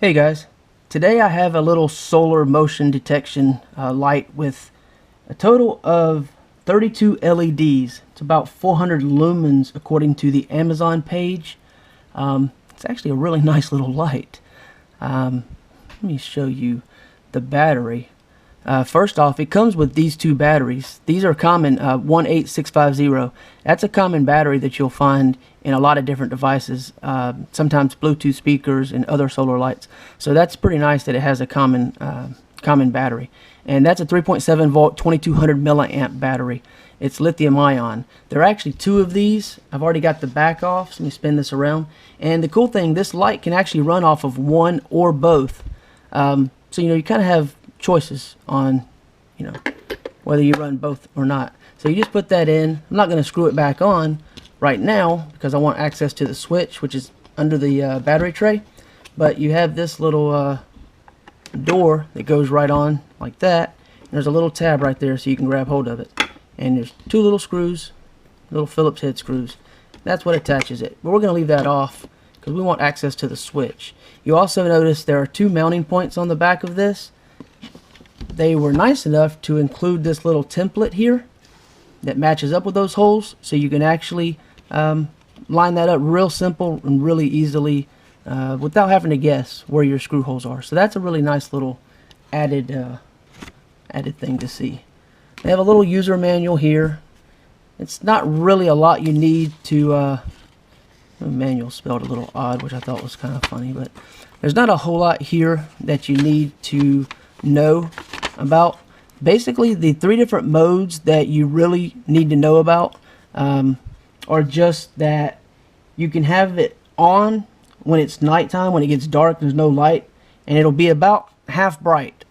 Hey guys, today I have a little solar motion detection light with a total of 32 LEDs. It's about 400 lumens according to the Amazon page. It's actually a really nice little light. Let me show you the battery. First off, it comes with these two batteries. These are common, 18650. That's a common battery that you'll find in a lot of different devices, sometimes Bluetooth speakers and other solar lights. So that's pretty nice that it has a common battery. And that's a 3.7 volt, 2200 milliamp battery. It's lithium ion. There are actually two of these. I've already got the back off, so let me spin this around. And the cool thing, this light can actually run off of one or both. So you kind of have choices on whether you run both or not. So you just put that in. I'm not going to screw it back on right now because I want access to the switch, which is under the battery tray. But you have this little door that goes right on like that, and there's a little tab right there so you can grab hold of it. And there's two little screws, little Phillips head screws. That's what attaches it, but we're going to leave that off because we want access to the switch. You also notice there are two mounting points on the back of this. They were nice enough to include this little template here that matches up with those holes, so you can actually line that up real simple and really easily without having to guess where your screw holes are. So that's a really nice little added thing to see. They have a little user manual here. It's not really a lot you need to the manual spelled a little odd, which I thought was kind of funny, but there's not a whole lot here that you need to know about. Basically, the three different modes that you really need to know about are just that you can have it on when it's nighttime, when it gets dark, there's no light, and it'll be about half bright,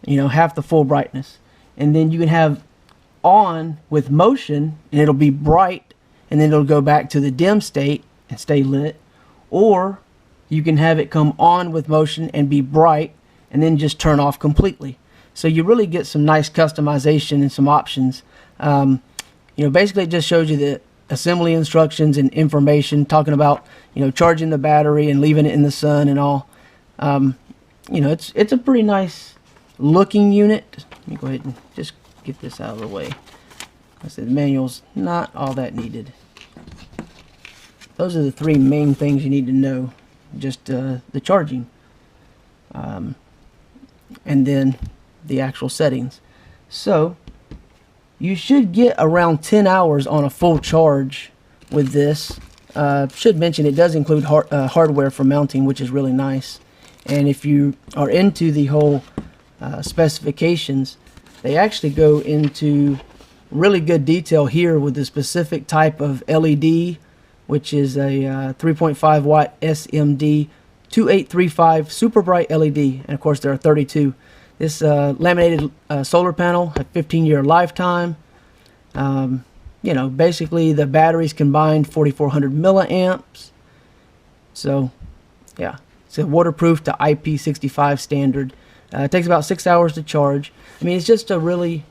half the full brightness. And then you can have on with motion, and it'll be bright, and then it'll go back to the dim state and stay lit. Or you can have it come on with motion and be bright, and then just turn off completely. So you really get some nice customization and some options. Basically it just shows you the assembly instructions and information talking about charging the battery and leaving it in the sun and all. It's a pretty nice looking unit. Let me go ahead and just get this out of the way. I said the manual's not all that needed. Those are the three main things you need to know. Just the charging. And then the actual settings. So you should get around 10 hours on a full charge with this. Should mention it does include hardware for mounting, which is really nice. And if you are into the whole specifications, they actually go into really good detail here with the specific type of LED, which is a 3.5 watt SMD 2835 super bright LED, and of course there are 32. This laminated solar panel, a 15-year lifetime. Basically the batteries combined 4400 milliamps. So yeah, it's a waterproof to IP65 standard. It takes about 6 hours to charge. I mean, it's just a really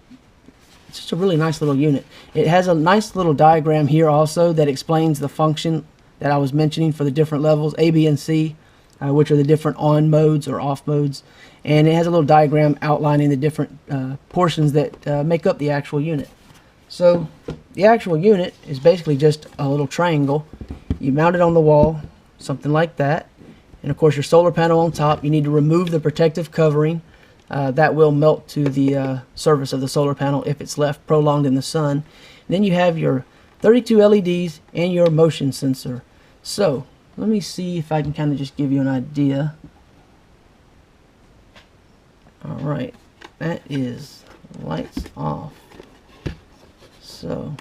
nice little unit. It has a nice little diagram here also that explains the function that I was mentioning for the different levels, A, B, and C. Which are the different on modes or off modes, and it has a little diagram outlining the different portions that make up the actual unit. So the actual unit is basically just a little triangle. You mount it on the wall, something like that, and of course your solar panel on top. You need to remove the protective covering. That will melt to the surface of the solar panel if it's left prolonged in the sun. And then you have your 32 LEDs and your motion sensor. So let me see if I can kind of just give you an idea. Alright, that is lights off. So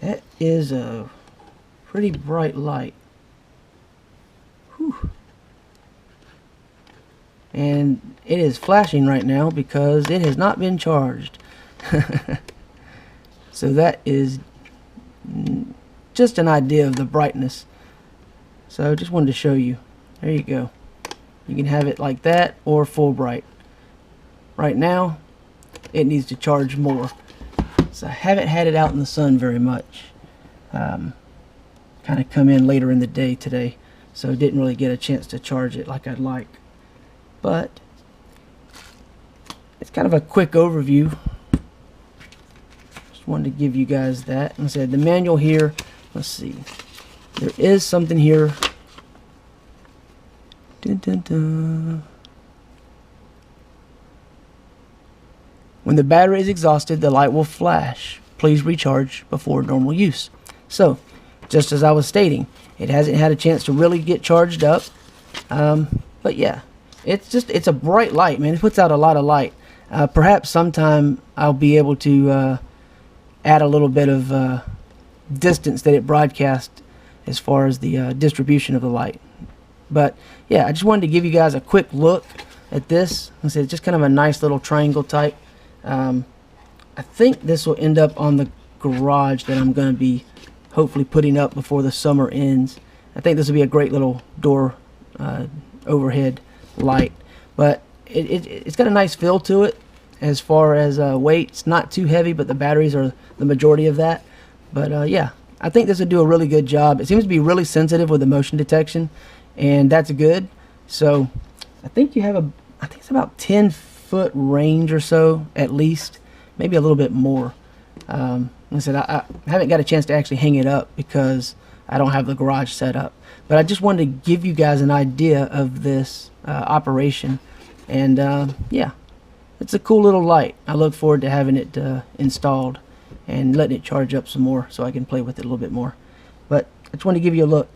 that is a pretty bright light. Whew. And it is flashing right now because it has not been charged. So that is just an idea of the brightness. So just wanted to show you. There you go. You can have it like that or full bright. Right now it needs to charge more, so I haven't had it out in the sun very much. Kind of come in later in the day today, so didn't really get a chance to charge it like I'd like. But it's kind of a quick overview. Just wanted to give you guys that. And I said the manual here, let's see, there is something here. Dun, dun, dun. When the battery is exhausted, the light will flash. Please recharge before normal use. So, just as I was stating, it hasn't had a chance to really get charged up. But yeah, it's a bright light, man. It puts out a lot of light. Perhaps sometime I'll be able to add a little bit of distance that it broadcasts as far as the distribution of the light. But yeah, I just wanted to give you guys a quick look at this. I said it's just kind of a nice little triangle type. I think this will end up on the garage that I'm going to be hopefully putting up before the summer ends. I think this will be a great little door overhead light. But it's got a nice feel to it as far as weight. It's not too heavy, but the batteries are the majority of that. But yeah, I think this will do a really good job. It seems to be really sensitive with the motion detection, and that's good. So I think you have I think it's about 10-foot range or so at least, maybe a little bit more. Like I said, I haven't got a chance to actually hang it up because I don't have the garage set up. But I just wanted to give you guys an idea of this operation. And yeah, it's a cool little light. I look forward to having it installed and letting it charge up some more so I can play with it a little bit more. But I just wanted to give you a look,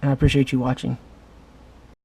and I appreciate you watching.